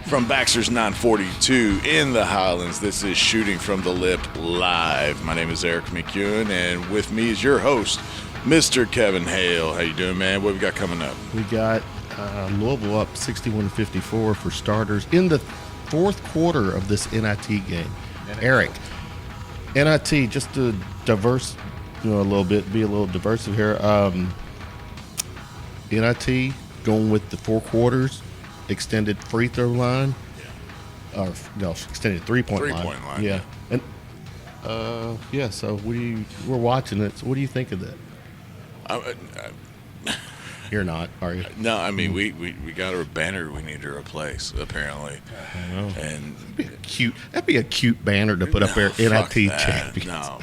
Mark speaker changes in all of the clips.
Speaker 1: From Baxter's 942 in the Highlands, this is Shooting from the Lip Live. My name is Erik McEwen, and with me is your host, Mr. Kevin Hale. How you doing, man? What we got coming up?
Speaker 2: We got Louisville up 61-54 for starters in the fourth quarter of this NIT game. Erik, NIT, just to diverse, a little bit, be a little diversive here. NIT going with the 4 quarters, extended free throw line, or no, extended three-point line.
Speaker 1: Three-point line.
Speaker 2: Yeah, and so we're watching it. So what do you think of that? You're not, are you?
Speaker 1: No, I mean we got a banner we need to replace apparently.
Speaker 2: I know.
Speaker 1: And
Speaker 2: that'd be a cute banner to put up there. NIT champions.
Speaker 1: No.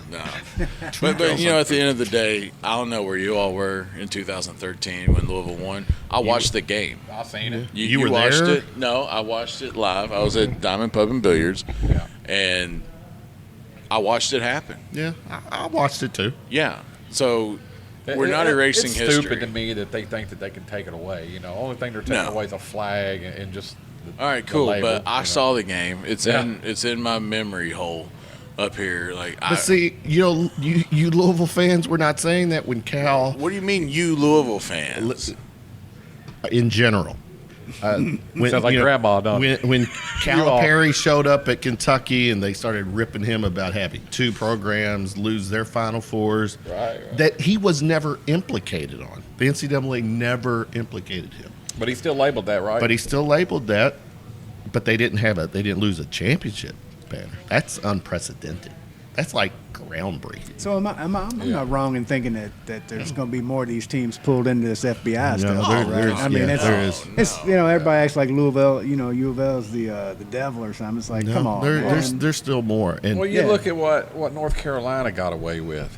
Speaker 1: but at the end of the day, I don't know where you all were in 2013 when Louisville won. I watched the game.
Speaker 3: I seen it.
Speaker 1: You
Speaker 2: were
Speaker 1: watched
Speaker 2: there?
Speaker 1: it? No, I watched it live. I was at Diamond Pub and Billiards, and I watched it happen.
Speaker 2: Yeah, I watched it too.
Speaker 1: Yeah, so. We're not erasing
Speaker 3: it's
Speaker 1: history.
Speaker 3: Stupid to me that they think that they can take it away. Only thing they're taking away is a flag and just.
Speaker 1: All right, cool.
Speaker 3: label,
Speaker 1: but I saw the game. It's in my memory hole up here.
Speaker 2: See, you Louisville fans, we're not saying that when Cal.
Speaker 1: What do you mean, you Louisville fans?
Speaker 2: In general. When,
Speaker 3: sounds like Grandma, don't
Speaker 2: when Calipari showed up at Kentucky and they started ripping him about having 2 programs lose their Final Fours,
Speaker 3: right.
Speaker 2: that he was never implicated on. The NCAA never implicated him.
Speaker 3: But he's still labeled that, right?
Speaker 2: But he's still labeled that. But they didn't lose a championship banner. That's unprecedented. That's like groundbreaking.
Speaker 4: So I'm not wrong in thinking that there's going to be more of these teams pulled into this FBI stuff, right? I mean, it's everybody acts like Louisville, U of L is the devil or something. It's like, come on,
Speaker 2: there's still more. And
Speaker 3: well, you look at what North Carolina got away with.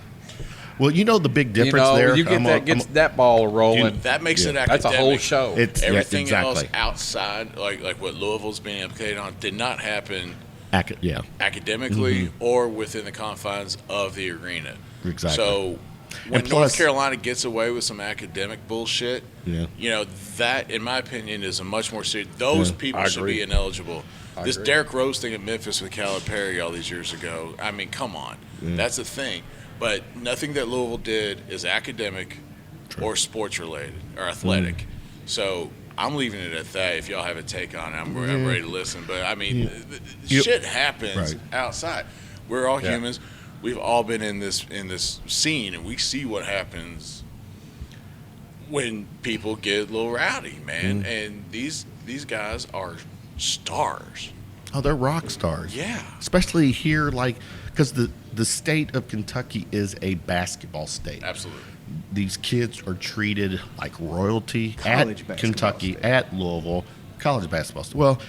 Speaker 2: Well, the big difference there.
Speaker 3: You get that ball rolling.
Speaker 1: That makes it academic.
Speaker 3: That's a whole show.
Speaker 1: Everything else outside, like what Louisville's being implicated on, did not happen. Academically or within the confines of the arena.
Speaker 2: Exactly.
Speaker 1: So when North Carolina gets away with some academic bullshit, that, in my opinion, is a much more serious. Those people should be ineligible. This Derrick Rose thing at Memphis with Calipari all these years ago, I mean, come on. That's the thing. But nothing that Louisville did is academic or sports related or athletic. So I'm leaving it at that. If y'all have a take on it, I'm ready to listen. But I mean, shit happens outside. We're all humans. We've all been in this scene, and we see what happens when people get a little rowdy, man. And these guys are stars.
Speaker 2: Oh, they're rock stars.
Speaker 1: Yeah.
Speaker 2: Especially here, because the state of Kentucky is a basketball state.
Speaker 1: Absolutely.
Speaker 2: These kids are treated like royalty
Speaker 4: College
Speaker 2: at Kentucky, at Louisville, college basketball. Well,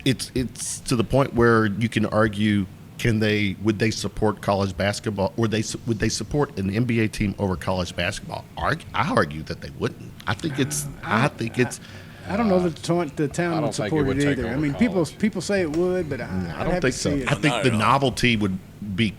Speaker 2: it's to the point where you can argue, would they support college basketball, or would they support an NBA team over college basketball? I argue that they wouldn't. I think it's.
Speaker 4: I don't know that the town would support it either. I mean, people say it would, but
Speaker 2: I don't think so. I think the novelty would be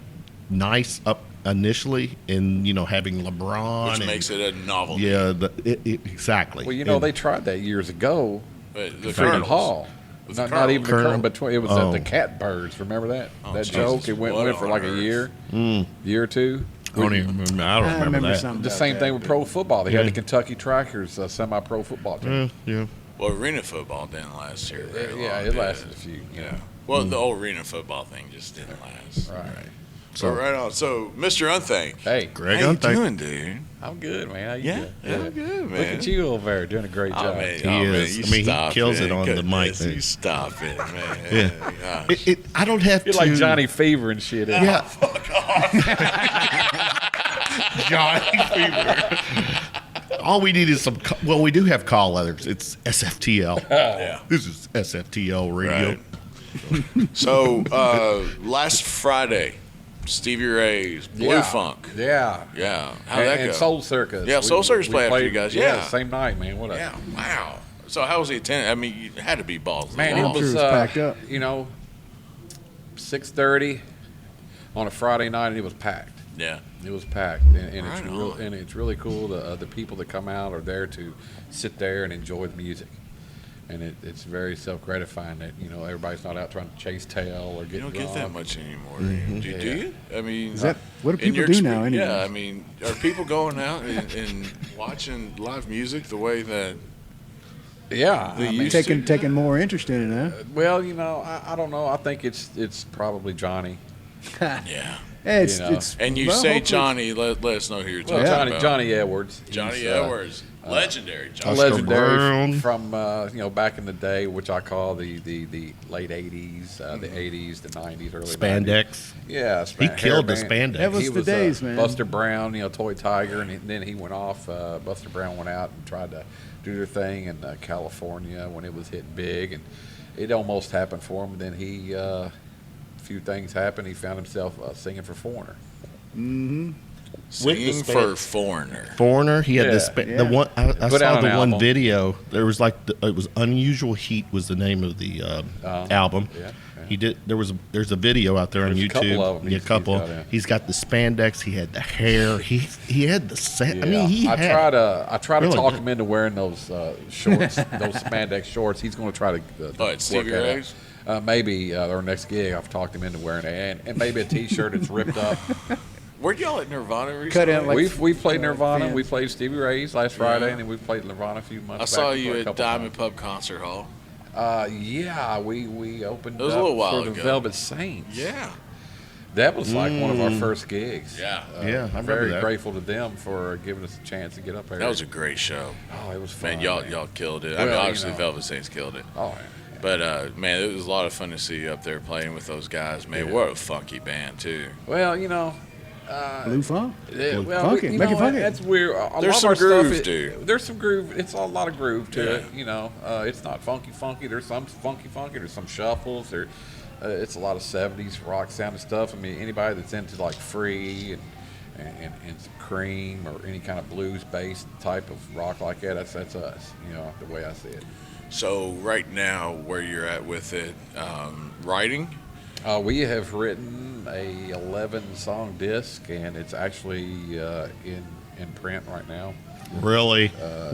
Speaker 2: nice up initially, and having LeBron,
Speaker 1: which makes it a novelty.
Speaker 2: Yeah, exactly.
Speaker 3: Well, they tried that years ago.
Speaker 1: The
Speaker 3: Freedom Hall. Not even the Colonel, but it was the Catbirds. Remember that joke? It went for like a year or two.
Speaker 2: I don't even remember. I don't remember that.
Speaker 3: The same thing with pro football. They had the Kentucky Trackers semi-pro football team.
Speaker 2: Yeah.
Speaker 1: Well, arena football didn't last here.
Speaker 3: It lasted a few.
Speaker 1: Well, the whole arena football thing just didn't last.
Speaker 3: Right.
Speaker 1: So right on. So, Mr. Unthank.
Speaker 3: Hey,
Speaker 2: Greg
Speaker 1: How you
Speaker 2: Unthank.
Speaker 1: doing, dude?
Speaker 3: I'm good, man. How you doing?
Speaker 1: I'm good, man.
Speaker 3: Look at you over there doing a great job.
Speaker 1: Man,
Speaker 2: He is.
Speaker 1: Man,
Speaker 2: he kills it on the mic.
Speaker 1: You stop it, man.
Speaker 2: Yeah. I don't have
Speaker 3: You're
Speaker 2: to.
Speaker 3: like Johnny Fever and shit.
Speaker 2: Yeah.
Speaker 1: Fuck off.
Speaker 2: Johnny Fever. All we need is some. We do have call letters. It's SFTL.
Speaker 1: Yeah.
Speaker 2: This is SFTL radio.
Speaker 1: Right. So last Friday, Stevie Ray's Bleu Phonque.
Speaker 3: Yeah.
Speaker 1: How'd that go?
Speaker 3: And Soul Circus.
Speaker 1: Yeah, Soul Circus played after you guys. Yeah.
Speaker 3: Same night, man. What
Speaker 1: Yeah. Wow. So how was the attendance? I mean, it had to be balls.
Speaker 3: Man,
Speaker 4: it was packed up.
Speaker 3: 6:30 on a Friday night, and it was packed.
Speaker 1: Yeah.
Speaker 3: It was packed, and
Speaker 1: Right
Speaker 3: it's really cool. The people that come out are there to sit there and enjoy the music. And it's very self-gratifying that, everybody's not out trying to chase tail or get
Speaker 1: You don't
Speaker 3: drunk.
Speaker 1: get that much anymore. Do you? I mean,
Speaker 4: what do people do now anyway?
Speaker 1: Yeah, I mean, are people going out and watching live music the way that
Speaker 4: taking more interest in it, huh?
Speaker 3: Well, I don't know. I think it's probably Johnny.
Speaker 1: Yeah.
Speaker 4: And
Speaker 1: you say Johnny, let us know who you're talking about.
Speaker 3: Johnny Edwards.
Speaker 1: Johnny Edwards. Legendary.
Speaker 3: Legendary from back in the day, which I call the late 80s, the 80s, the 90s, early
Speaker 2: Spandex.
Speaker 3: 90s. Yeah,
Speaker 2: he killed the spandex.
Speaker 4: That was the days, man.
Speaker 3: Buster Brown, Toy Tiger, and then he went off. Buster Brown went out and tried to do their thing in California when it was hitting big, and it almost happened for him. And then a few things happened. He found himself singing for Foreigner.
Speaker 4: Mm-hmm.
Speaker 1: Singing for Foreigner.
Speaker 2: Foreigner. He had the one. I saw the one video. There was it was Unusual Heat was the name of the album.
Speaker 3: Yeah.
Speaker 2: He did. There's a video out there on YouTube.
Speaker 3: A couple of them.
Speaker 2: He's got the spandex. He had the hair. He had the set.
Speaker 3: Yeah.
Speaker 2: I mean,
Speaker 3: I try to talk him into wearing those shorts, those spandex shorts. He's going to try to.
Speaker 1: Stevie Ray's?
Speaker 3: Maybe our next gig, I've talked him into wearing it, and maybe a T-shirt that's ripped up.
Speaker 1: Weren't y'all at Nirvana recently?
Speaker 4: Cut out
Speaker 3: we played Nirvana. We played Stevie Ray's last Friday, and then we played Nirvana a few months back.
Speaker 1: I saw you at Diamond Pub Concert Hall.
Speaker 3: We opened
Speaker 1: it was a little while
Speaker 3: for the
Speaker 1: ago.
Speaker 3: Velvet Saints.
Speaker 1: Yeah.
Speaker 3: That was like one of our first gigs.
Speaker 1: Yeah.
Speaker 2: I'm
Speaker 3: very
Speaker 2: that.
Speaker 3: grateful to them for giving us a chance to get up there.
Speaker 1: That was a great show.
Speaker 3: Oh, it was fun.
Speaker 1: Man, y'all killed it.
Speaker 3: Well,
Speaker 1: I mean, obviously, Velvet Saints killed it.
Speaker 3: Oh, yeah.
Speaker 1: But, man, it was a lot of fun to see you up there playing with those guys. Man, what a funky band, too.
Speaker 3: Well,
Speaker 4: Bleu Phonque?
Speaker 3: Make
Speaker 4: it funky.
Speaker 3: That's weird.
Speaker 1: There's some groove, dude.
Speaker 3: There's some groove. It's a lot of groove to it. It's not funky. There's some funky. There's some shuffles. It's a lot of 70s rock sounding stuff. I mean, anybody that's into like Free and some Cream or any kind of blues-based type of rock like that, that's us. The way I see it.
Speaker 1: So right now, where you're at with it, writing?
Speaker 3: We have written a 11-song disc, and it's actually in print right now.
Speaker 2: Really? This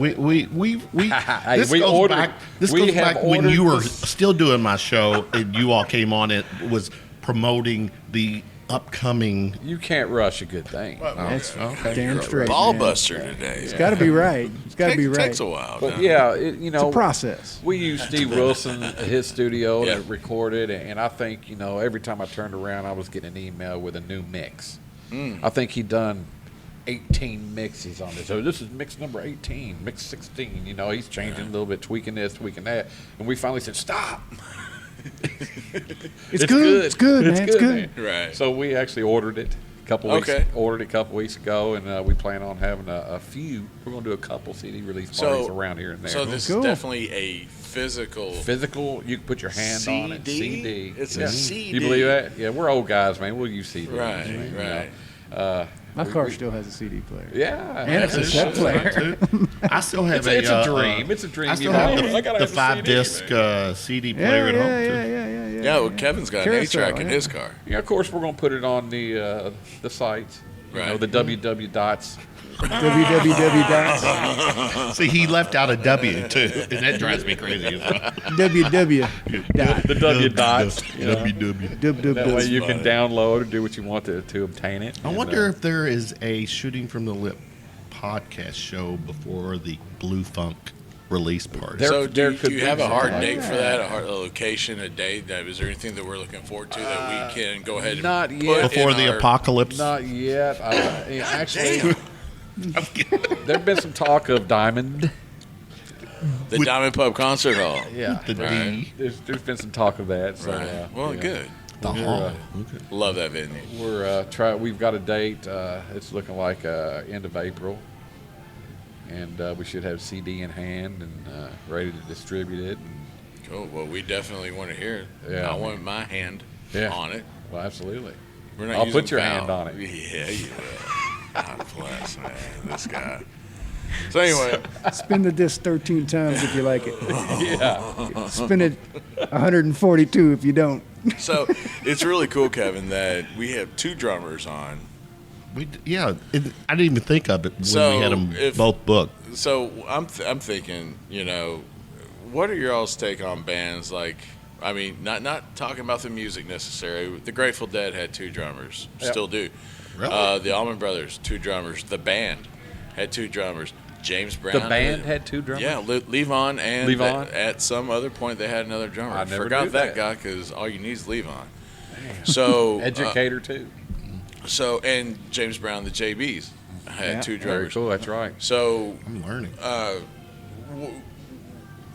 Speaker 3: we
Speaker 2: goes
Speaker 3: ordered-
Speaker 2: back. This
Speaker 3: we
Speaker 2: goes
Speaker 3: have
Speaker 2: back when
Speaker 3: ordered
Speaker 2: you were
Speaker 3: this-
Speaker 2: still doing my show, and you all came on. It was promoting the upcoming.
Speaker 3: You can't rush a good thing.
Speaker 4: That's
Speaker 1: Okay.
Speaker 4: damn straight.
Speaker 1: Ball
Speaker 4: man.
Speaker 1: buster today.
Speaker 4: It's got to be right. It's got to be right.
Speaker 1: Takes a while.
Speaker 3: But
Speaker 1: no?
Speaker 3: yeah,
Speaker 4: It's a process.
Speaker 3: we use Steve Wilson at his studio
Speaker 1: Yeah.
Speaker 3: to record it, and I think every time I turned around, I was getting an email with a new mix. I think he done 18 mixes on this. So this is mix number 18, mix 16. He's changing a little bit, tweaking this, tweaking that, and we finally said, "Stop."
Speaker 4: It's good. It's good, man. It's good.
Speaker 1: Right.
Speaker 3: So we actually ordered it a couple weeks.
Speaker 1: Okay.
Speaker 3: Ordered it a couple weeks ago, and we plan on having a few. We're going to do a couple CD release parties around here and there.
Speaker 1: So this
Speaker 4: Cool.
Speaker 1: is definitely a physical.
Speaker 3: You can put your hand on it. CD.
Speaker 1: It's a CD.
Speaker 3: You believe that? Yeah, we're old guys, man. We'll use CDs.
Speaker 1: Right.
Speaker 3: man,
Speaker 1: Right.
Speaker 4: My car still has a CD player.
Speaker 3: Yeah.
Speaker 4: And it's a cassette player.
Speaker 2: I still have
Speaker 3: It's a dream. It's a dream.
Speaker 2: I still have
Speaker 3: I gotta
Speaker 2: the
Speaker 3: have a
Speaker 2: 5-disc CD player at home too.
Speaker 1: Yeah, well, Kevin's got an
Speaker 4: Carousel,
Speaker 1: 8-track in his car.
Speaker 3: Yeah, of course, we're going to put it on the sites.
Speaker 1: Right.
Speaker 3: The www dots.
Speaker 4: www.
Speaker 2: See, he left out a W too, and that drives me crazy.
Speaker 4: www.
Speaker 3: The W dots.
Speaker 2: WW.
Speaker 3: That way you can download or do what you want to obtain it.
Speaker 2: I wonder if there is a Shooting from the Lip podcast show before the Bleu Phonque release party.
Speaker 1: So do
Speaker 3: could
Speaker 1: you
Speaker 3: be
Speaker 1: have a hard
Speaker 3: something
Speaker 1: date
Speaker 3: like
Speaker 1: for that, a location, a date? Is there anything that we're looking forward to that we can go ahead and
Speaker 3: not
Speaker 1: put
Speaker 3: yet.
Speaker 2: Before
Speaker 1: in
Speaker 2: the
Speaker 1: our-
Speaker 2: apocalypse.
Speaker 3: Not yet. Actually, there's been some talk of Diamond.
Speaker 1: The Diamond Pub Concert Hall.
Speaker 3: Yeah.
Speaker 2: The
Speaker 1: Right.
Speaker 2: D.
Speaker 3: There's been some talk of that. So,
Speaker 1: Right. Well, good.
Speaker 2: The hall.
Speaker 1: Love that venue.
Speaker 3: We've got a date. It's looking like end of April, and we should have CD in hand and ready to distribute it. And,
Speaker 1: Cool. Well, we definitely want to hear it.
Speaker 3: Yeah.
Speaker 1: I want my hand
Speaker 3: Yeah.
Speaker 1: on it.
Speaker 3: well, absolutely.
Speaker 1: We're not
Speaker 3: I'll
Speaker 1: using
Speaker 3: put your
Speaker 1: valve.
Speaker 3: hand on it.
Speaker 1: Yeah, you will. God bless, man. This guy. So anyway,
Speaker 4: Spin the disc 13 times if you like it.
Speaker 3: Yeah.
Speaker 4: Spin it 142 if you don't.
Speaker 1: so it's really cool, Kevin, that we have 2 drummers on.
Speaker 2: I didn't even think of it when
Speaker 1: So
Speaker 2: we had them
Speaker 1: if-
Speaker 2: both booked.
Speaker 1: So I'm thinking, what are your all's take on bands like? I mean, not talking about the music necessarily. The Grateful Dead had 2 drummers, still do.
Speaker 2: Really?
Speaker 1: The Allman Brothers, 2 drummers. The band had 2 drummers. James Brown.
Speaker 3: The band had 2 drummers?
Speaker 1: Yeah, Levon and at some other point they had another drummer.
Speaker 3: I never
Speaker 1: forgot
Speaker 3: knew
Speaker 1: that guy because all you need is Levon. So
Speaker 3: Educator too.
Speaker 1: So and James Brown, the JBs had 2 drummers.
Speaker 3: Very cool. That's right.
Speaker 1: So
Speaker 2: I'm learning.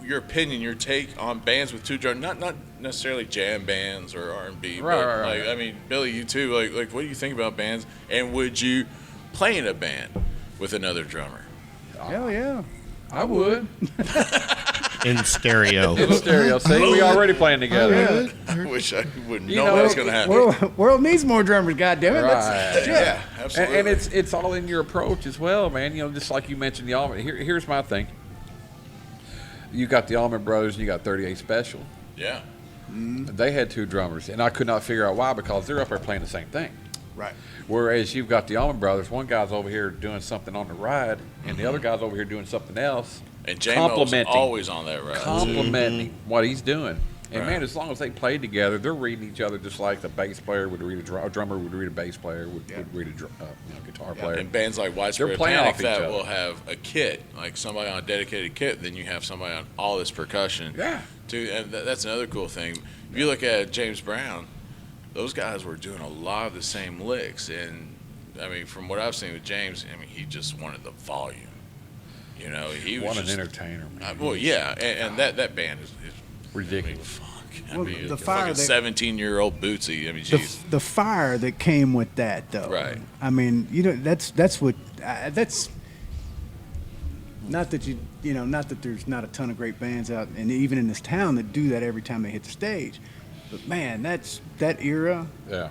Speaker 1: Your opinion, your take on bands with 2 drummers, not necessarily jam bands or R&B,
Speaker 3: Right,
Speaker 1: but
Speaker 3: right.
Speaker 1: like I mean, Billy, you too. Like, what do you think about bands? And would you play in a band with another drummer?
Speaker 4: Hell yeah.
Speaker 3: I would.
Speaker 2: In stereo.
Speaker 3: In stereo. See, we already playing together.
Speaker 1: I wish I wouldn't
Speaker 3: You
Speaker 1: know
Speaker 3: know,
Speaker 1: what was going to happen.
Speaker 4: World needs more drummers, goddammit.
Speaker 3: Right.
Speaker 1: Yeah, absolutely.
Speaker 3: And it's all in your approach as well, man. You know, just like you mentioned the Allman. Here's my thing. You got the Allman Brothers and you got 38 Special.
Speaker 1: yeah.
Speaker 3: They had 2 drummers, and I could not figure out why, because they're up there playing the same thing.
Speaker 4: Right.
Speaker 3: Whereas you've got the Allman Brothers, one guy's over here doing something on the ride, and the other guy's over here doing something else.
Speaker 1: And J-Mo's always on that ride.
Speaker 3: Complimenting what he's doing. And
Speaker 1: Right.
Speaker 3: man, as long as they played together, they're reading each other just like the bass player would read a drummer would read a bass player would read a guitar player.
Speaker 1: And bands like Widespread
Speaker 3: They're playing
Speaker 1: Panic
Speaker 3: off each
Speaker 1: that
Speaker 3: other.
Speaker 1: will have a kit, like somebody on a dedicated kit, then you have somebody on all this percussion.
Speaker 3: Yeah.
Speaker 1: Too, and that's another cool thing. If you look at James Brown, those guys were doing a lot of the same licks. And, I mean, from what I've seen with James, I mean, he just wanted the volume. You know, he was
Speaker 3: What
Speaker 1: just,
Speaker 3: an entertainer, man.
Speaker 1: well, yeah, and that band is
Speaker 3: Ridiculous.
Speaker 1: I mean, fuck. I
Speaker 4: Well,
Speaker 1: mean,
Speaker 4: the
Speaker 1: fucking
Speaker 4: fire that-
Speaker 1: 17-year-old Bootsy. I mean, jeez.
Speaker 4: The fire that came with that, though.
Speaker 1: Right.
Speaker 4: I mean, that's what that's not that not that there's not a ton of great bands out, and even in this town that do that every time they hit the stage. But man, that era,
Speaker 3: Yeah.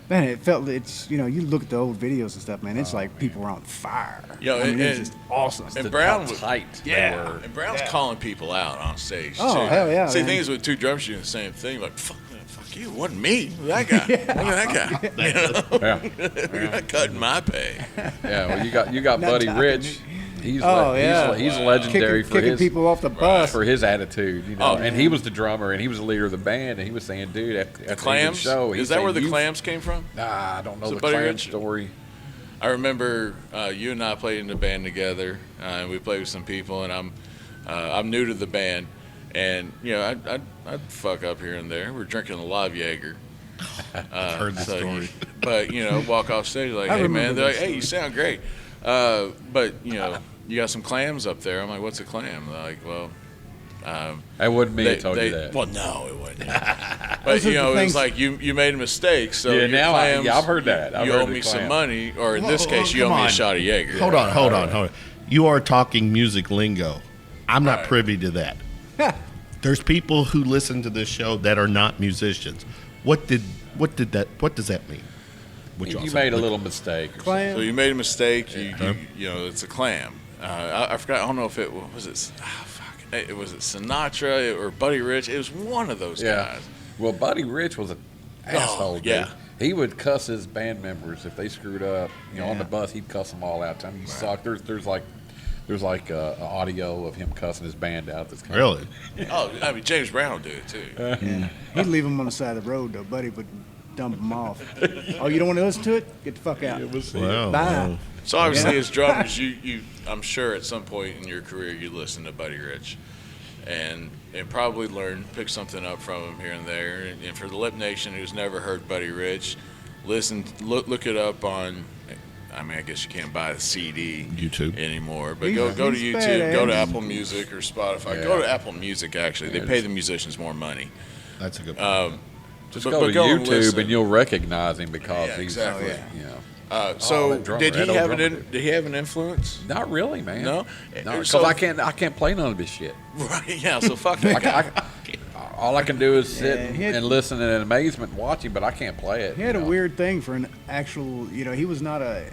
Speaker 4: man, you look at the old videos and stuff, man. It's like people were on fire.
Speaker 1: Yo,
Speaker 4: I mean,
Speaker 1: and-
Speaker 4: it's just awesome.
Speaker 1: and
Speaker 3: The
Speaker 1: Brown
Speaker 3: how
Speaker 1: was
Speaker 3: tight they
Speaker 4: Yeah.
Speaker 3: were.
Speaker 1: And Brown's calling people out on stage.
Speaker 4: Oh,
Speaker 1: too.
Speaker 4: hell yeah,
Speaker 1: Same
Speaker 4: man.
Speaker 1: thing as with 2 drummers doing the same thing. Like, fuck you, it wasn't me. That guy. Look at that guy. You know? You're not cutting my pay.
Speaker 3: Yeah, well, you got
Speaker 4: Not
Speaker 3: Buddy
Speaker 4: talking
Speaker 3: Rich. He's
Speaker 4: Oh, yeah.
Speaker 3: he's legendary
Speaker 4: Kicking people off the bus.
Speaker 3: for his attitude, you know.
Speaker 1: Oh,
Speaker 3: and he was the drummer and he was the leader of the band, and he was saying, "Dude, at the end of the
Speaker 1: Clams?
Speaker 3: show,
Speaker 1: Is that where the Clams came from?
Speaker 3: Nah, I don't know
Speaker 1: Is it
Speaker 3: the
Speaker 1: Buddy
Speaker 3: Clam
Speaker 1: Rich?
Speaker 3: story.
Speaker 1: I remember you and I played in the band together, and we played with some people, and I'm new to the band, and you know I'd fuck up here and there. We're drinking a lot of Jaeger.
Speaker 2: Heard the story.
Speaker 1: But you know, walk off stage like,
Speaker 4: I
Speaker 1: hey man,
Speaker 4: remember
Speaker 1: they're like,
Speaker 4: that
Speaker 1: hey, you sound great. But you know, you got some clams up there. I'm like, what's a clam? They're like, well.
Speaker 3: That wasn't me that told you that.
Speaker 1: Well, no, it wasn't. But
Speaker 4: Those
Speaker 1: you
Speaker 4: are
Speaker 1: know,
Speaker 4: the
Speaker 1: it was
Speaker 4: things-
Speaker 1: like you made a mistake. So
Speaker 3: Yeah,
Speaker 1: your
Speaker 3: now
Speaker 1: clams,
Speaker 3: I've heard that. I've
Speaker 1: you
Speaker 3: heard
Speaker 1: owe
Speaker 3: the
Speaker 1: me some
Speaker 3: clam.
Speaker 1: money, or in this
Speaker 2: Whoa,
Speaker 1: case, you owe
Speaker 2: come
Speaker 1: me a
Speaker 2: on.
Speaker 1: shot of Jaeger.
Speaker 2: Hold on. You are talking music lingo. I'm not
Speaker 1: Right.
Speaker 2: privy to that. There's people who listen to this show that are not musicians. What does that mean? What y'all
Speaker 3: You
Speaker 2: say?
Speaker 3: made a little mistake. Or
Speaker 4: Clam.
Speaker 1: So you made a mistake. You know, it's a clam. I forgot. I don't know if it was it. It was it Sinatra or Buddy Rich. It was one of those
Speaker 3: Yeah.
Speaker 1: guys.
Speaker 3: Well, Buddy Rich was an asshole. Dude.
Speaker 1: yeah.
Speaker 3: He would cuss his band members if they screwed up. You know, on the bus, he'd cuss them all out. Tell them you suck. There's like audio of him cussing his band out. That's kind
Speaker 2: Really?
Speaker 1: Oh, I mean James Brown will do it too.
Speaker 4: Yeah. He'd leave them on the side of the road, though. Buddy would dump them off. Oh, you don't want to listen to it? Get the fuck out.
Speaker 2: Wow.
Speaker 4: Bye.
Speaker 1: So obviously, as drummers, you I'm sure at some point in your career you listened to Buddy Rich, and probably pick something up from him here and there. And for the Lip Nation who's never heard Buddy Rich, look it up on. I mean, I guess you can't buy the CD
Speaker 2: YouTube
Speaker 1: anymore, but
Speaker 4: He's-
Speaker 1: go to
Speaker 4: he's
Speaker 1: YouTube, go to
Speaker 4: badass.
Speaker 1: Apple Music or Spotify.
Speaker 3: Yeah.
Speaker 1: Go to Apple Music. Actually, they pay the musicians more money.
Speaker 2: That's a good point.
Speaker 3: Just
Speaker 1: But
Speaker 3: go to
Speaker 1: go and
Speaker 3: YouTube
Speaker 1: listen.
Speaker 3: and you'll recognize him because
Speaker 1: Yeah,
Speaker 3: he's,
Speaker 1: exactly.
Speaker 3: you know.
Speaker 1: So
Speaker 3: that drummer,
Speaker 1: did
Speaker 3: that
Speaker 1: he
Speaker 3: old
Speaker 1: have
Speaker 3: drummer
Speaker 1: did he have an influence?
Speaker 3: Not really, man.
Speaker 1: No?
Speaker 3: because
Speaker 1: So-
Speaker 3: I can't play none of his shit.
Speaker 1: Right. Yeah. So fuck that guy.
Speaker 3: All I can do is sit
Speaker 4: Yeah, he had-
Speaker 3: and listen in amazement, and watch him, but I can't play it.
Speaker 4: He had
Speaker 3: you
Speaker 4: a
Speaker 3: know.
Speaker 4: weird thing for an actual, he was not a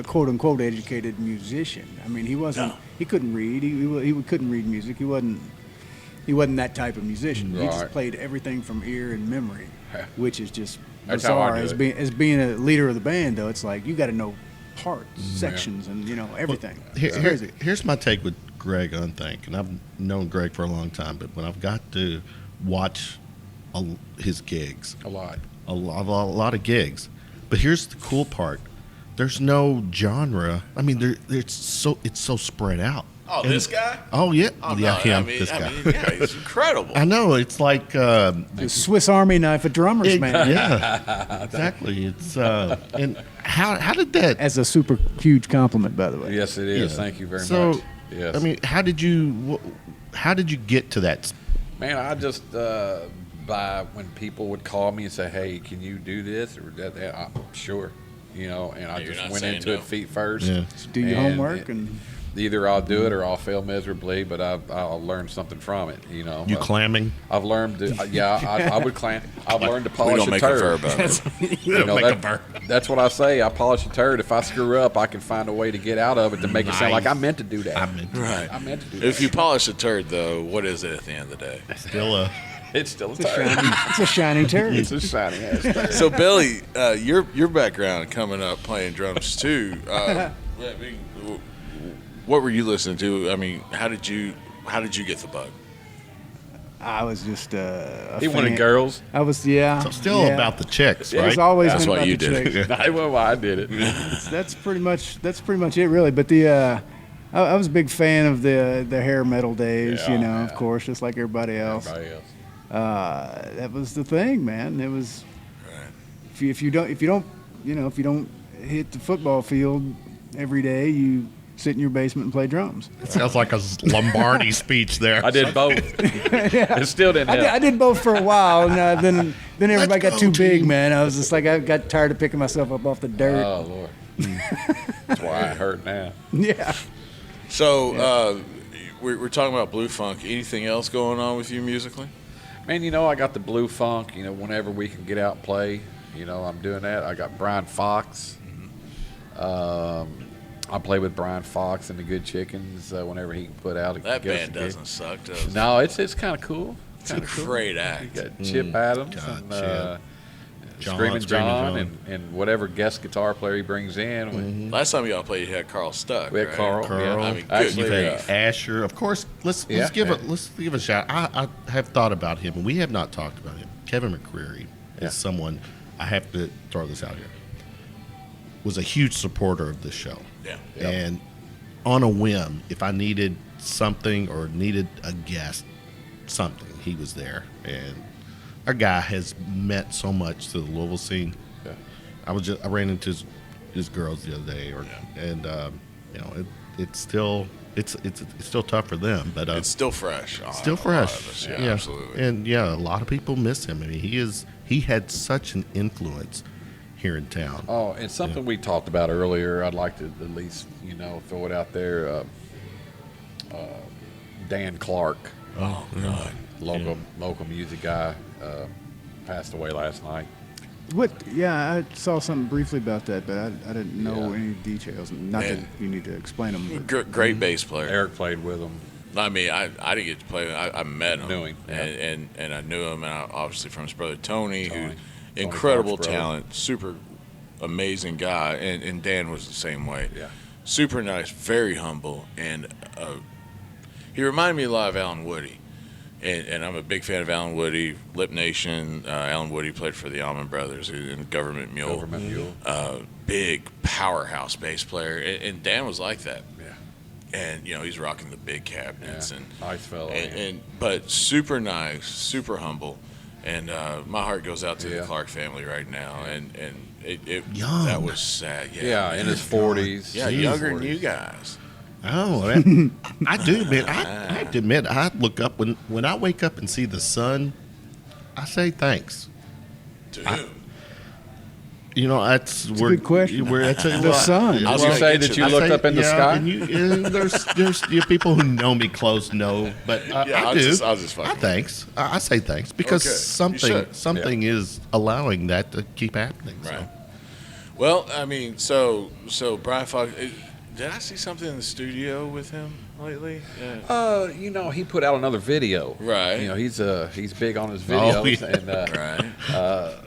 Speaker 4: quote unquote educated musician. I mean, he wasn't.
Speaker 1: No.
Speaker 4: He couldn't read. He couldn't read music. He wasn't that type of musician. He just
Speaker 3: Right.
Speaker 4: played everything from ear and memory, which is just
Speaker 3: That's how I
Speaker 4: bizarre.
Speaker 3: do it.
Speaker 4: As being a leader of the band, though, it's like you got to know parts, sections, and everything. It's crazy.
Speaker 2: Here's my take Greg Unthank, and I've known Greg for a long time, but when I've got to watch his gigs, a lot of gigs. But here's the cool part: there's no genre. I mean, it's so spread out.
Speaker 1: Oh, and this guy?
Speaker 2: Oh, yeah.
Speaker 1: Oh,
Speaker 2: yeah,
Speaker 1: no,
Speaker 2: him.
Speaker 1: This guy. Yeah, he's incredible.
Speaker 2: I know. It's like
Speaker 4: the Swiss Army knife of drummers, man.
Speaker 2: Yeah, exactly. It's and how did that?
Speaker 4: As a super huge compliment, by the way.
Speaker 3: Yes, it is. Yeah. Thank you very much.
Speaker 2: So,
Speaker 3: yes.
Speaker 2: I mean, how did you get to that?
Speaker 3: Man, I just when people would call me and say, "Hey, can you do this or that?" I'm sure, and I just went into it feet first.
Speaker 4: Yeah. Do your homework and.
Speaker 3: Either I'll do it or I'll fail miserably, but I'll learn something from it.
Speaker 2: You clamming?
Speaker 3: I've learned to, I would clam. I've learned to polish
Speaker 1: a
Speaker 3: turd.
Speaker 1: Verb.
Speaker 3: That's what I say. I polish a turd. If I screw up, I can find a way to get out of it to make it sound like I meant to do that. I meant to do that.
Speaker 1: If you polish a turd, though, what is it at the end of the day?
Speaker 3: It's still a turd.
Speaker 4: It's a shiny turd.
Speaker 3: It's a shiny ass turd.
Speaker 1: So, Billy, your background coming up playing drums too. What were you listening to? I mean, how did you get the bug?
Speaker 4: I was just
Speaker 3: he wanted girls.
Speaker 4: I was
Speaker 2: So about the chicks, right?
Speaker 4: It's always
Speaker 1: that's
Speaker 4: been
Speaker 1: why
Speaker 4: about
Speaker 1: you
Speaker 4: the
Speaker 1: did
Speaker 4: chicks.
Speaker 1: it.
Speaker 3: Well, I did it.
Speaker 4: That's pretty much it, really. But I was a big fan of the hair metal days. Of course, just like everybody else. That was the thing, man. It was if you don't hit the football field every day, you sit in your basement and play drums.
Speaker 2: It sounds like a Lombardi speech there.
Speaker 3: I did both. It still didn't help.
Speaker 4: I did both for a while, and then everybody got too big, man. I was just like, I got tired of picking myself up off the dirt.
Speaker 3: Oh, Lord. That's why I hurt now.
Speaker 4: Yeah.
Speaker 1: So we're talking about Bleu Phonque. Anything else going on with you musically?
Speaker 3: Man, I got the Bleu Phonque. Whenever we can get out and play, I'm doing that. I got Brian Fox. I play with Brian Fox and the Good Chickens whenever he can put out a
Speaker 1: That band doesn't suck, does it?
Speaker 3: No, it's kind of cool.
Speaker 1: It's a great act.
Speaker 3: You got Chip Adams and Screaming John and whatever guest guitar player he brings in.
Speaker 1: Mm-hmm. Last time y'all played, you had Carl Stuck.
Speaker 3: We had Carl.
Speaker 1: Yeah. I mean,
Speaker 3: Actually,
Speaker 2: Asher. Of course, let's give a shout. I have thought about him, and we have not talked about him. Kevin McCreary is someone I have to throw this out here. Was a huge supporter of this show.
Speaker 1: Yeah.
Speaker 2: Yep. And on a whim, if I needed something or needed a guest, he was there. And our guy has meant so much to the Louisville scene.
Speaker 3: Yeah.
Speaker 2: I ran into his girls the other day, and it's still tough for them, but
Speaker 1: it's still fresh.
Speaker 2: Still fresh.
Speaker 1: Yeah, absolutely.
Speaker 2: And a lot of people miss him. I mean, he had such an influence here in town.
Speaker 3: Oh, and something we talked about earlier, I'd like to at least, throw it out there. Dan Clark.
Speaker 1: Oh, God.
Speaker 3: Local music guy passed away last night.
Speaker 4: What? Yeah, I saw something briefly about that, but I didn't know any details. Not that you need to explain them.
Speaker 1: Great bass player.
Speaker 3: Eric played with him.
Speaker 1: I mean, I didn't get to play with him. I met him.
Speaker 3: Knew him.
Speaker 1: And I knew him, and obviously from his brother Tony. Incredible talent, super amazing guy, and Dan was the same way.
Speaker 3: Yeah,
Speaker 1: super nice, very humble, and he reminded me a lot of Alan Woody, and I'm a big fan of Alan Woody, Lip Nation. Alan Woody played for the Allman Brothers in Government Mule. Big powerhouse bass player, and Dan was like that.
Speaker 3: Yeah,
Speaker 1: and he's rocking the big cabinets and
Speaker 3: nice fellow,
Speaker 1: but super nice, super humble. And my heart goes out to the Clark family right now, and that was sad.
Speaker 3: Yeah, in his 40s.
Speaker 1: Yeah, younger than you guys.
Speaker 2: Oh, I do admit. I have to admit, I look up when I wake up and see the sun. I say thanks.
Speaker 1: To who?
Speaker 4: That's a good question. The sun.
Speaker 3: I was going to say that you looked up in the sky.
Speaker 2: And there's people who know me close know, but I do.
Speaker 1: I'll just
Speaker 2: thanks. I say thanks because something is allowing that to keep happening.
Speaker 1: Right. Well, I mean, so Brian Fox, Did I see something in the studio with him lately?
Speaker 3: Yeah. He put out another video.
Speaker 1: Right.
Speaker 3: He's big on his videos.
Speaker 1: Right.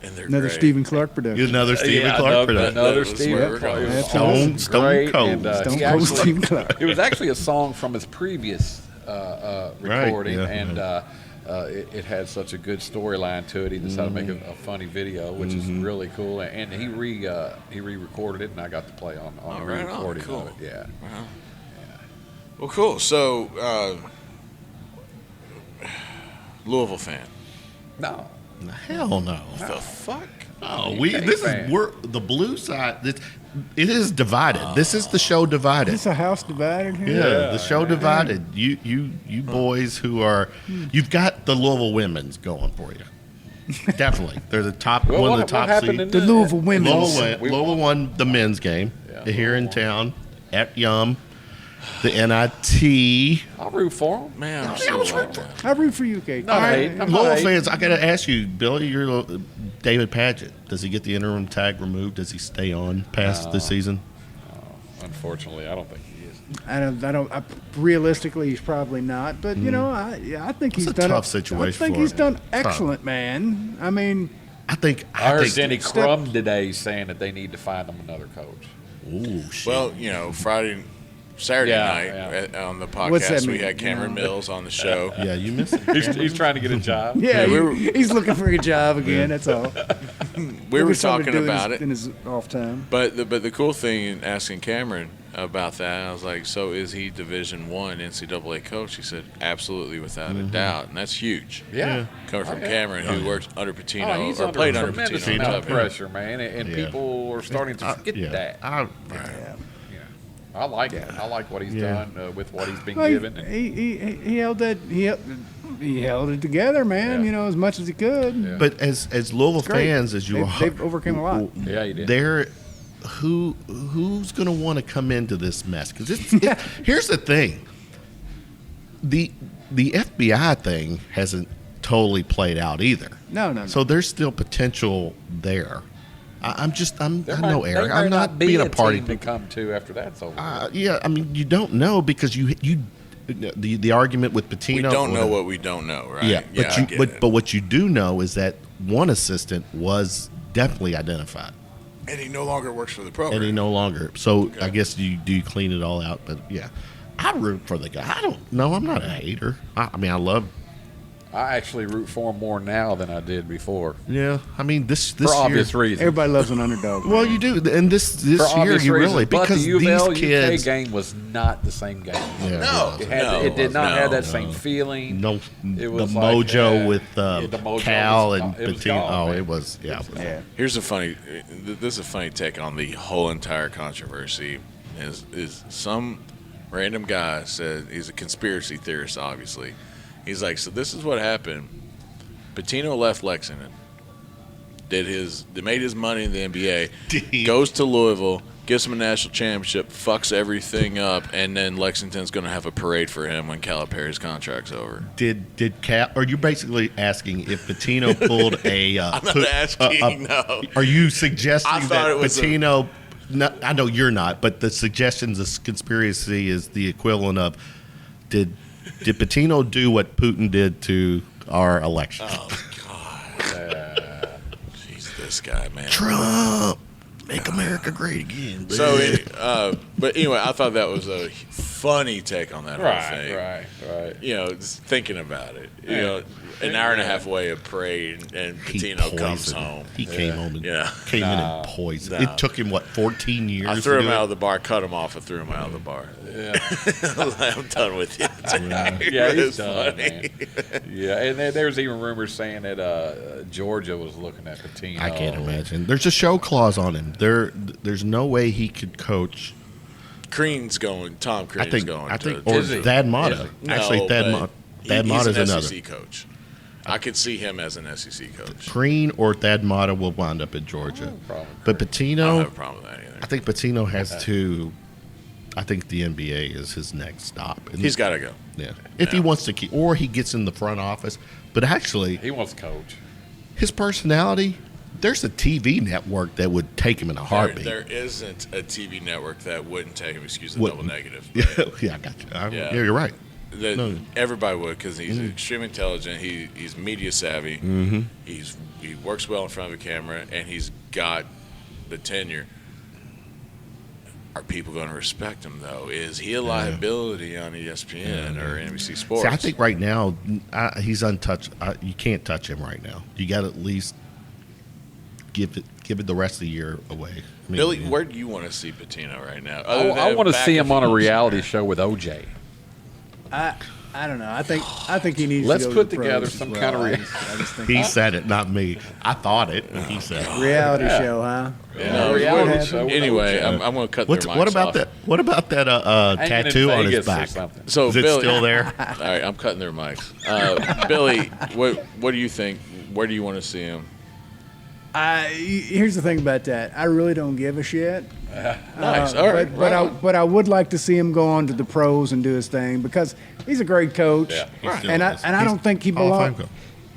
Speaker 1: And
Speaker 4: another
Speaker 1: great.
Speaker 4: Stephen Clark production.
Speaker 2: Another Stephen Clark production.
Speaker 3: Another Stephen Clark.
Speaker 2: Stone Cold.
Speaker 4: Stone Cold Stephen Clark.
Speaker 3: It was actually a song from his previous recording,
Speaker 2: right,
Speaker 3: and it had such a good storyline to it. He decided to make a funny video, which is really cool. And he re-recorded it, and I got to play on the re-recording of it. Yeah.
Speaker 1: Wow. Yeah. Well, cool. So, Louisville fan?
Speaker 3: No.
Speaker 2: Hell no.
Speaker 1: The fuck?
Speaker 2: Oh, we're the blue side. It is divided. This is the show divided.
Speaker 4: Is this a house divided here?
Speaker 2: Yeah, the show divided. You boys who are, you've got the Louisville women's going for you. Definitely, they're the top one of the top seeds.
Speaker 4: The Louisville women's.
Speaker 2: Louisville won the men's game here in town at Yum. The NIT.
Speaker 3: I'll root for him.
Speaker 1: Man,
Speaker 4: I root for you, Kate.
Speaker 2: Louisville fans, I got to ask you, Billy, you're David Padgett. Does he get the interim tag removed? Does he stay on past the season?
Speaker 3: Unfortunately, I don't think he is.
Speaker 4: I don't. Realistically, he's probably not. But I think he's done
Speaker 2: a tough situation.
Speaker 4: I think he's done excellent, man. I mean,
Speaker 2: I think
Speaker 3: heard Denny Crum today saying that they need to find him another coach.
Speaker 2: Ooh, shit.
Speaker 1: Well, Saturday night on the podcast, we had Cameron Mills on the show.
Speaker 2: Yeah, you missed it.
Speaker 3: He's trying to get a job.
Speaker 4: Yeah, he's looking for a job again. That's all.
Speaker 1: We were talking about it
Speaker 4: in his off time.
Speaker 1: But the cool thing in asking Cameron about that, I was like, so is he Division I NCAA coach? He said, absolutely, without a doubt, and that's huge.
Speaker 3: Yeah,
Speaker 1: coming from Cameron, who worked under Patino
Speaker 3: he's
Speaker 1: or played under
Speaker 3: tremendous
Speaker 1: Patino.
Speaker 3: amount of pressure, man, and people are starting to forget that. I like it. I like what he's done with what he's been given.
Speaker 4: He held that. He held it together, man. As much as he could.
Speaker 2: Yeah. But as Louisville fans, as you are,
Speaker 4: they've overcame a lot.
Speaker 3: Yeah, he did.
Speaker 2: Who's going to want to come into this mess? Because here's the thing: the FBI thing hasn't totally played out either.
Speaker 4: No.
Speaker 2: So there's still potential there. I'm Erik.
Speaker 3: I'm
Speaker 2: not being a party
Speaker 3: to come to after that's over.
Speaker 2: Yeah, I mean, you don't know because the argument with Patino.
Speaker 1: We don't know what we don't know, right?
Speaker 2: Yeah, but what you do know is that one assistant was definitely identified,
Speaker 1: and he no longer works for the program.
Speaker 2: And he no longer. So I guess you do clean it all out. But yeah, I root for the guy. I don't know. I'm not a hater. I mean, I love.
Speaker 3: I actually root for him more now than I did before.
Speaker 2: Yeah, I mean this
Speaker 3: for obvious reasons.
Speaker 4: Everybody loves an underdog.
Speaker 2: Well, you do, and this year you really because
Speaker 3: the UVL
Speaker 2: these kids
Speaker 3: UK game was not the same game.
Speaker 2: Yeah,
Speaker 3: it did not have that same feeling.
Speaker 2: No,
Speaker 3: it was
Speaker 2: the mojo with
Speaker 3: mojo
Speaker 2: Cal and Patino.
Speaker 3: Gone,
Speaker 2: it was
Speaker 1: Here's this is a funny take on the whole entire controversy. Is some random guy said he's a conspiracy theorist, obviously. He's like, so this is what happened. Patino left Lexington, made his money in the NBA, goes to Louisville, gets him a national championship, fucks everything up, and then Lexington's going to have a parade for him when Calipari's contract's over.
Speaker 2: Did Cal? Are you basically asking if Patino pulled a?
Speaker 1: I'm not asking. No.
Speaker 2: Are you suggesting that Patino? No, I know you're not, but the suggestions of conspiracy is the equivalent of did Patino do what Putin did to our election?
Speaker 1: Oh, God. Jeez, this guy, man.
Speaker 2: Trump, make America great again.
Speaker 1: So, but anyway, I thought that was a funny take on that whole thing.
Speaker 3: Right.
Speaker 1: Just thinking about it. An hour and a half away of parade, and Patino comes home.
Speaker 2: He came home and came in and poisoned.
Speaker 1: No.
Speaker 2: It took him, 14 years?
Speaker 1: I threw him out of the bar, cut him off, and threw him out of the bar.
Speaker 3: Yeah.
Speaker 1: I'm done with you.
Speaker 3: He's done, man. Yeah, and there's even rumors saying that Georgia was looking at Patino.
Speaker 2: I can't imagine. There's a show clause on him. There's no way he could coach.
Speaker 1: Tom Crean's going.
Speaker 2: I think, or Thad Matta.
Speaker 1: Yeah.
Speaker 2: Actually, Thad Matta's
Speaker 1: he's an
Speaker 2: another
Speaker 1: SEC coach. I could see him as an SEC coach.
Speaker 2: Crean or Thad Matta will wind up at Georgia. But Patino,
Speaker 1: I don't have a problem with that either.
Speaker 2: I think Patino has to. I think the NBA is his next stop.
Speaker 1: He's got to go.
Speaker 2: Yeah, if he wants to keep, or he gets in the front office. But actually,
Speaker 3: he wants to coach.
Speaker 2: His personality there's a TV network that would take him in a heartbeat.
Speaker 1: There isn't a TV network that wouldn't take him. Excuse the double negative.
Speaker 2: Yeah, I got you. Yeah, you're right.
Speaker 1: Everybody would, because he's extremely intelligent. He's media savvy. He works well in front of a camera, and he's got the tenure. Are people going to respect him, though? Is he a liability on ESPN or NBC Sports?
Speaker 2: See, I think right now he's untouched. You can't touch him right now. You got to at least give it the rest of the year away. I mean,
Speaker 1: Billy, where do you want to see Pitino right now?
Speaker 3: I want to see him on a reality show with OJ.
Speaker 4: I don't know. I think he needs.
Speaker 3: Let's
Speaker 4: to go
Speaker 3: put
Speaker 4: to the
Speaker 3: together
Speaker 4: pros
Speaker 3: some
Speaker 4: as
Speaker 3: kind
Speaker 4: well.
Speaker 3: of.
Speaker 4: I just think
Speaker 2: he said it, not me. I thought it. He said it.
Speaker 4: reality show, huh?
Speaker 1: No,
Speaker 3: reality show.
Speaker 1: Anyway, I'm going to cut their mics
Speaker 2: What about
Speaker 1: off.
Speaker 2: that? What about that tattoo on his back?
Speaker 1: So
Speaker 2: Is it
Speaker 1: Billy,
Speaker 2: still there?
Speaker 1: All right, I'm cutting their mics. Billy, what do you think? Where do you want to see him?
Speaker 4: Here's the thing about that. I really don't give a shit.
Speaker 1: Nice. All right.
Speaker 4: But I would like to see him go on to the pros and do his thing because he's a great coach.
Speaker 3: Yeah,
Speaker 4: and I don't think he belongs.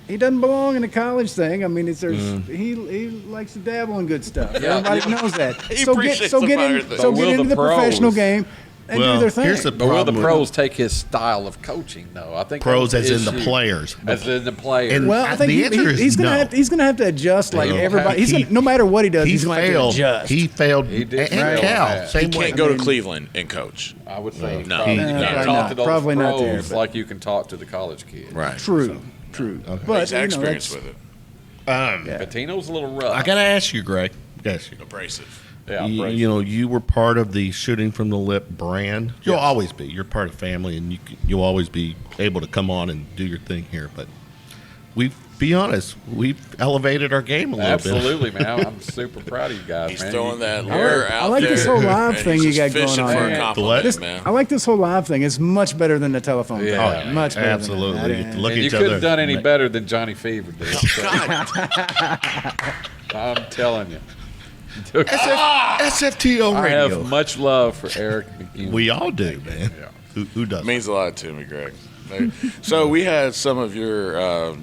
Speaker 4: He doesn't belong in the college thing. I mean, he likes to dabble in good stuff.
Speaker 3: Yeah.
Speaker 4: Everybody knows that.
Speaker 1: He appreciates the fire thing.
Speaker 4: So get
Speaker 3: will
Speaker 4: into
Speaker 3: the
Speaker 4: the professional
Speaker 3: pros-
Speaker 4: game and do their thing.
Speaker 2: Here's the
Speaker 3: But will the
Speaker 2: problem.
Speaker 3: pros take his style of coaching, though? I think
Speaker 2: Pros
Speaker 3: that's
Speaker 2: as
Speaker 3: the
Speaker 2: in the
Speaker 3: issue.
Speaker 2: players.
Speaker 3: As in the players.
Speaker 2: And-
Speaker 4: Well, I think
Speaker 2: The answer is
Speaker 4: he's
Speaker 2: no.
Speaker 4: gonna have to adjust like
Speaker 2: No.
Speaker 4: everybody.
Speaker 2: He-
Speaker 4: No matter what he does,
Speaker 2: He
Speaker 4: he's gonna have to
Speaker 2: failed.
Speaker 4: adjust.
Speaker 2: He failed.
Speaker 3: He did
Speaker 2: and
Speaker 3: fail
Speaker 2: Cal,
Speaker 3: bad.
Speaker 2: same
Speaker 1: He
Speaker 2: way.
Speaker 1: can't go to Cleveland and coach.
Speaker 3: I would say
Speaker 1: No.
Speaker 3: probably
Speaker 1: He-
Speaker 3: you
Speaker 1: no,
Speaker 3: can't
Speaker 1: probably
Speaker 3: talk to those
Speaker 4: probably not there,
Speaker 3: pros
Speaker 4: but-
Speaker 3: like you can talk to the college kids.
Speaker 1: Right.
Speaker 4: True. But
Speaker 1: He's had experience with it.
Speaker 3: Patino's a little rough.
Speaker 2: I got to ask you, Greg. Yes.
Speaker 1: Abrasive.
Speaker 3: Yeah,
Speaker 2: You were part of the shooting from the lip brand. You'll always be. You're part of family, and you'll always be able to come on and do your thing here. But be honest, we've elevated our game a little
Speaker 3: Absolutely, man. I'm super proud of you guys,
Speaker 1: He's
Speaker 3: man.
Speaker 1: throwing that lure out
Speaker 4: I like
Speaker 1: there.
Speaker 4: this whole live
Speaker 1: and
Speaker 4: thing
Speaker 1: he's
Speaker 4: you got
Speaker 1: just
Speaker 4: going
Speaker 1: fishing
Speaker 4: on
Speaker 1: for
Speaker 4: here.
Speaker 1: a compliment,
Speaker 2: This-
Speaker 1: man.
Speaker 4: I like this whole live thing. It's much better than the telephone.
Speaker 3: Yeah.
Speaker 4: thing.
Speaker 3: Oh, yeah.
Speaker 4: Much better.
Speaker 2: Absolutely.
Speaker 4: Than
Speaker 2: You
Speaker 4: that.
Speaker 2: get to look
Speaker 3: And
Speaker 2: at
Speaker 3: you
Speaker 2: each
Speaker 3: couldn't
Speaker 2: other.
Speaker 3: have done any better than Johnny Fever did. So, I'm telling you.
Speaker 2: SFTL
Speaker 3: I
Speaker 2: radio.
Speaker 3: have much love for Erik McEwen.
Speaker 2: We all do, man.
Speaker 3: Yeah.
Speaker 2: Who doesn't?
Speaker 1: Means a lot to me, Greg. So we had some of your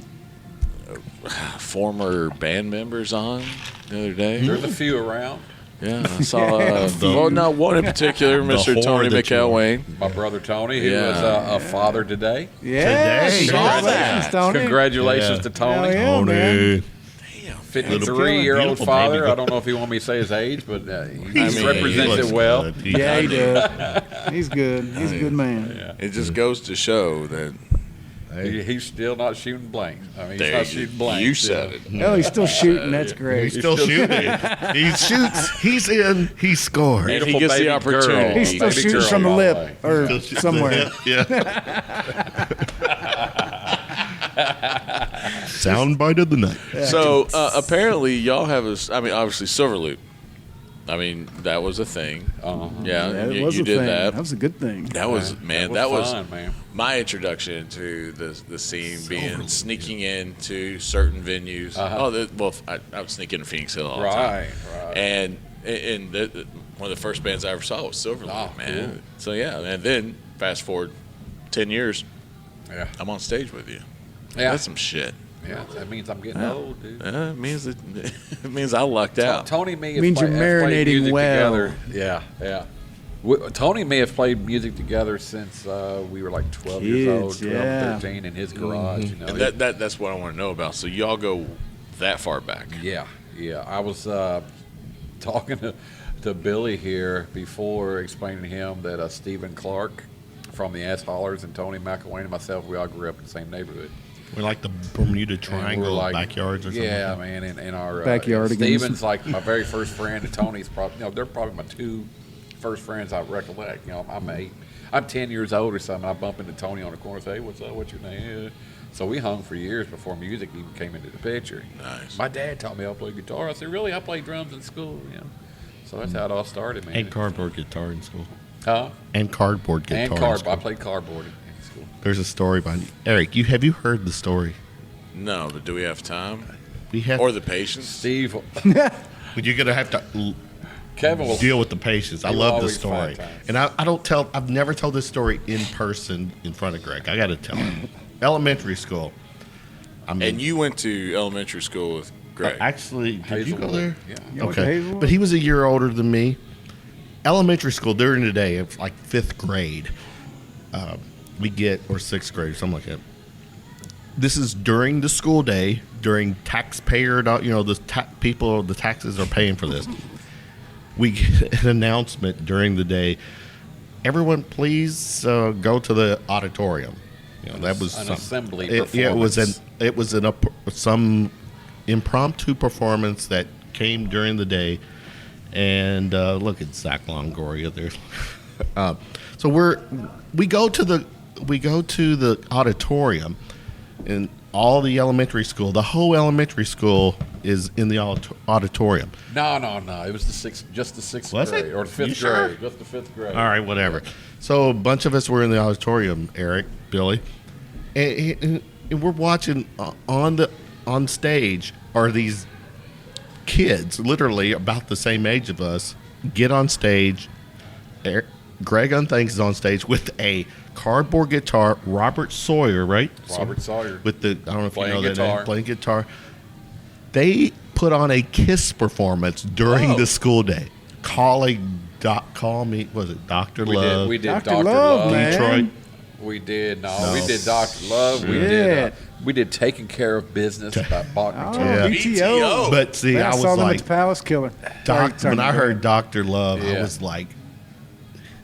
Speaker 1: former band members on the other day.
Speaker 3: There's a few around.
Speaker 1: Yeah, I saw. Not one in particular, Mr.
Speaker 2: whore
Speaker 1: Tony
Speaker 2: that you are.
Speaker 1: McElwain.
Speaker 3: My brother Tony, who
Speaker 1: Yeah.
Speaker 3: was a father today.
Speaker 4: Yeah,
Speaker 2: Today.
Speaker 4: congratulations, Tony.
Speaker 3: Congratulations
Speaker 2: Yeah.
Speaker 3: to Tony.
Speaker 4: Hell yeah, man.
Speaker 3: 53-year-old
Speaker 2: Beautiful
Speaker 3: father.
Speaker 2: baby.
Speaker 3: I don't know if he want me to say his age, but he
Speaker 1: mean,
Speaker 3: represents
Speaker 2: looks
Speaker 3: it well.
Speaker 2: good.
Speaker 4: Yeah, he does. He's good. He's a good man.
Speaker 1: It just goes to show that
Speaker 3: He's still not shooting blanks. I mean, he's
Speaker 1: there
Speaker 3: not shooting blanks.
Speaker 1: you said it.
Speaker 4: Oh, he's still shooting. That's great.
Speaker 2: He's still shooting. He shoots. He's in. He scores.
Speaker 1: And he
Speaker 3: Beautiful
Speaker 1: gets the
Speaker 3: baby
Speaker 1: opportunity.
Speaker 3: girl.
Speaker 4: He still
Speaker 3: Baby
Speaker 4: shoots
Speaker 3: girl,
Speaker 4: from the
Speaker 3: by
Speaker 4: lip
Speaker 3: way.
Speaker 4: or somewhere.
Speaker 2: Yeah. Soundbite of the night.
Speaker 1: So apparently, y'all have obviously Silver Loop. I mean, that was a thing.
Speaker 3: Uh-huh.
Speaker 1: Yeah,
Speaker 4: That
Speaker 1: you
Speaker 4: was a
Speaker 1: did
Speaker 4: thing.
Speaker 1: that.
Speaker 4: That was a good thing.
Speaker 1: That was that was
Speaker 3: fun, man.
Speaker 1: my introduction to the scene, being sneaking into certain venues. I would sneak into Phoenix Hill all the time.
Speaker 3: Right.
Speaker 1: And one of the first bands I ever saw was Silver Loop,
Speaker 3: Oh,
Speaker 1: man.
Speaker 3: cool.
Speaker 1: So yeah, and then fast forward 10 years,
Speaker 3: Yeah.
Speaker 1: I'm on stage with you.
Speaker 3: Yeah.
Speaker 1: That's some shit.
Speaker 3: Yeah, that means I'm getting old, dude.
Speaker 1: It means it means I lucked out.
Speaker 3: Tony and me have
Speaker 4: Means you're
Speaker 3: have played
Speaker 4: marinating
Speaker 3: music
Speaker 4: well.
Speaker 3: together. Yeah. Tony and me have played music together since we were like 12 years old,
Speaker 4: Kids,
Speaker 3: 12,
Speaker 4: yeah.
Speaker 3: 13 in his garage. You know,
Speaker 1: And that's what I want to know about. So y'all go that far back.
Speaker 3: Yeah. I was talking to Billy here before, explaining to him that Stephen Clark from the Ass Hollers and Tony McElwain and myself, we all grew up in the same neighborhood.
Speaker 2: We're like the Bermuda
Speaker 3: And
Speaker 2: Triangle
Speaker 3: we're
Speaker 2: backyards or something.
Speaker 3: Yeah,
Speaker 2: like
Speaker 3: man, and our
Speaker 4: Backyardigans.
Speaker 3: Stephen's like my very first friend, and Tony's probably, they're probably my two first friends I recollect. I'm 10 years old or something. I bump into Tony on the corner, say, "Hey, what's up? What's your name?" So we hung for years before music even came into the picture.
Speaker 1: Nice.
Speaker 3: My dad taught me how to play guitar. I said, "Really? I played drums in school." So that's how it all started, man.
Speaker 2: And cardboard guitar in school.
Speaker 3: Huh?
Speaker 2: And cardboard guitar.
Speaker 3: And
Speaker 2: in
Speaker 3: cardboard.
Speaker 2: school.
Speaker 3: I played cardboard in school.
Speaker 2: There's a story behind Eric. Have you heard the story?
Speaker 1: No, but do we have time
Speaker 2: We have.
Speaker 1: or the patience?
Speaker 3: Steve,
Speaker 2: But you're gonna have to
Speaker 3: Kevin will
Speaker 2: deal with the patience. I
Speaker 3: He will
Speaker 2: love the
Speaker 3: always
Speaker 2: story,
Speaker 3: find time.
Speaker 2: and I don't tell. I've never told this story in person in front of Greg. I got to tell him. Elementary school. I mean,
Speaker 1: And you went to elementary school with Greg.
Speaker 2: Actually, did you go there?
Speaker 3: Yeah.
Speaker 2: Okay. But he was a year older than me. Elementary school during the day, it's like 5th grade. We get, or 6th grade, or something like that. This is during the school day, during taxpayer, the taxes are paying for this. We get an announcement during the day. Everyone, please go to the auditorium. That was
Speaker 3: an assembly
Speaker 2: performance. It was some impromptu performance that came during the day. And look at Zach Longoria there. So we go to the auditorium, and all the elementary school, the whole elementary school is in the auditorium.
Speaker 3: No. It was just the 6th grade or the 5th grade.
Speaker 2: Sure?
Speaker 3: Just the 5th grade.
Speaker 2: All right, whatever. So a bunch of us were in the auditorium, Erik, Billy, and we're watching on stage are these kids, literally about the same age of us, get on stage. Greg Unthank is on stage with a cardboard guitar. Robert Sawyer, right?
Speaker 3: Robert Sawyer.
Speaker 2: With the, I don't know if
Speaker 3: playing
Speaker 2: you know
Speaker 3: guitar.
Speaker 2: that name, playing guitar. They put on a Kiss performance during the school day, calling, was it Dr. Love?
Speaker 3: We did
Speaker 4: Dr. Love, man.
Speaker 2: Detroit.
Speaker 3: We did Dr. Love. We did Taking Care of Business by Bachman.
Speaker 2: Yeah.
Speaker 4: BTO.
Speaker 2: But see,
Speaker 4: Man,
Speaker 2: I was
Speaker 4: saw them at
Speaker 2: like,
Speaker 4: the Palace Killer.
Speaker 2: when I heard Dr. Love, I was like,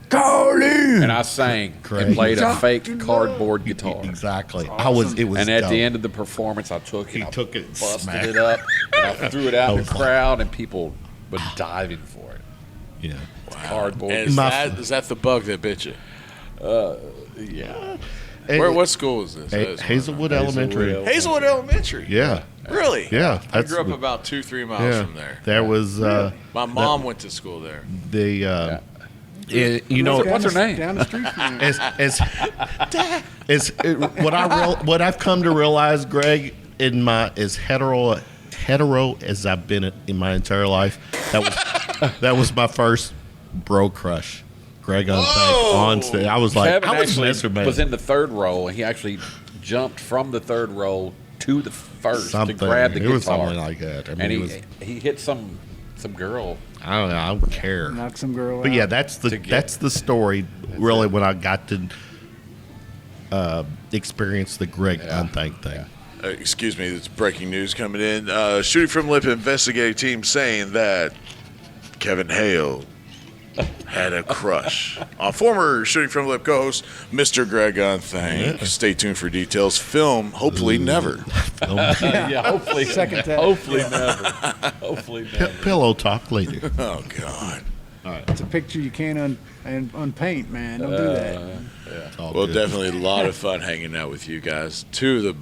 Speaker 4: call in.
Speaker 3: And I sang
Speaker 2: Crazy.
Speaker 3: and played a
Speaker 4: Dr.
Speaker 3: fake cardboard guitar.
Speaker 2: exactly.
Speaker 4: Awesome.
Speaker 2: It was
Speaker 3: And at
Speaker 2: dope.
Speaker 3: the end of the performance, I took it,
Speaker 2: took it,
Speaker 3: busted
Speaker 2: smacked
Speaker 3: it up, and I threw it out in the
Speaker 2: was like-
Speaker 3: crowd, and people were diving for it.
Speaker 2: Yeah.
Speaker 3: Cardboard.
Speaker 1: And is that the bug that bit you?
Speaker 3: Yeah.
Speaker 1: What school is this?
Speaker 2: Hazelwood Elementary.
Speaker 1: Hazelwood Elementary.
Speaker 2: Yeah.
Speaker 1: Really?
Speaker 2: Yeah.
Speaker 1: I grew up about 2-3 miles from there.
Speaker 2: There was
Speaker 1: My mom went to school there.
Speaker 3: What's her name?
Speaker 4: Down the street from you.
Speaker 2: What I've come to realize, Greg, as hetero as I've been in my entire life, that was my first bro crush. Greg Unthank on stage. I was like,
Speaker 3: Kevin
Speaker 2: I was
Speaker 3: actually was in the 3rd row, and he actually jumped from the 3rd row to the 1st to grab the guitar.
Speaker 2: It was something like that. I mean,
Speaker 3: and he hit some girl.
Speaker 2: I don't know. I don't care.
Speaker 4: Knock some girl
Speaker 2: But
Speaker 4: out.
Speaker 2: yeah, that's the story. Really, when I got to experience the Greg Unthank thing.
Speaker 1: Excuse me, it's breaking news coming in. Shooting from lip investigative team saying that Kevin Hale had a crush on former Shooting from Lip co-host Mr. Greg Unthank. Stay tuned for details. Film, hopefully never.
Speaker 3: Yeah, hopefully
Speaker 4: Second time.
Speaker 3: Hopefully never. Hopefully never.
Speaker 2: Pillow talk later.
Speaker 1: Oh, God.
Speaker 4: It's a picture you can't unpaint, man. Don't do that.
Speaker 1: Well, definitely a lot of fun hanging out with you guys. 2 of the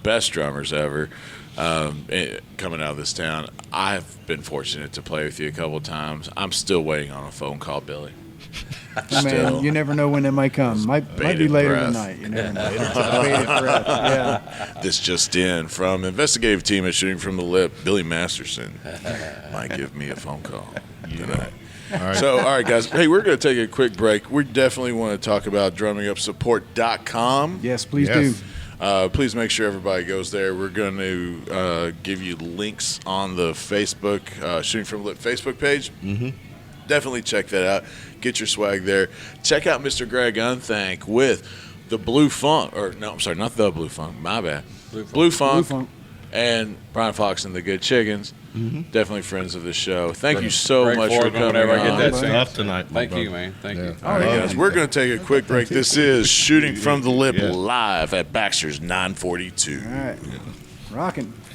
Speaker 1: best drummers ever coming out of this town. I've been fortunate to play with you a couple of times. I'm still waiting on a phone call, Billy.
Speaker 4: Man, you never know when it might come. Might be later tonight. You never know. Bated breath. Yeah.
Speaker 1: This just in from investigative team at Shooting from the Lip, Billy Masterson might give me a phone call tonight. All right, guys. Hey, we're going to take a quick break. We definitely want to talk about drummingupsupport.com.
Speaker 4: Yes, please do.
Speaker 1: Please make sure everybody goes there. We're going to give you links on the Facebook, Shooting from the Lip Facebook page. Mm-hmm. Definitely check that out. Get your swag there. Check out Mr. Greg Unthank with the Bleu Phonque. Or, no, I'm sorry, not the Bleu Phonque. My bad. Bleu Phonque. And Brian Fox and the Good Chickens. Mm-hmm. Definitely friends of the show. Thank you so much for coming
Speaker 3: whenever I
Speaker 1: on.
Speaker 3: get that chance.
Speaker 2: Tonight,
Speaker 3: Thank you, man. Thank you.
Speaker 1: All right, guys. We're going to take a quick break. This is Shooting from the Lip live at Baxter's 942.
Speaker 4: All right. Rocking.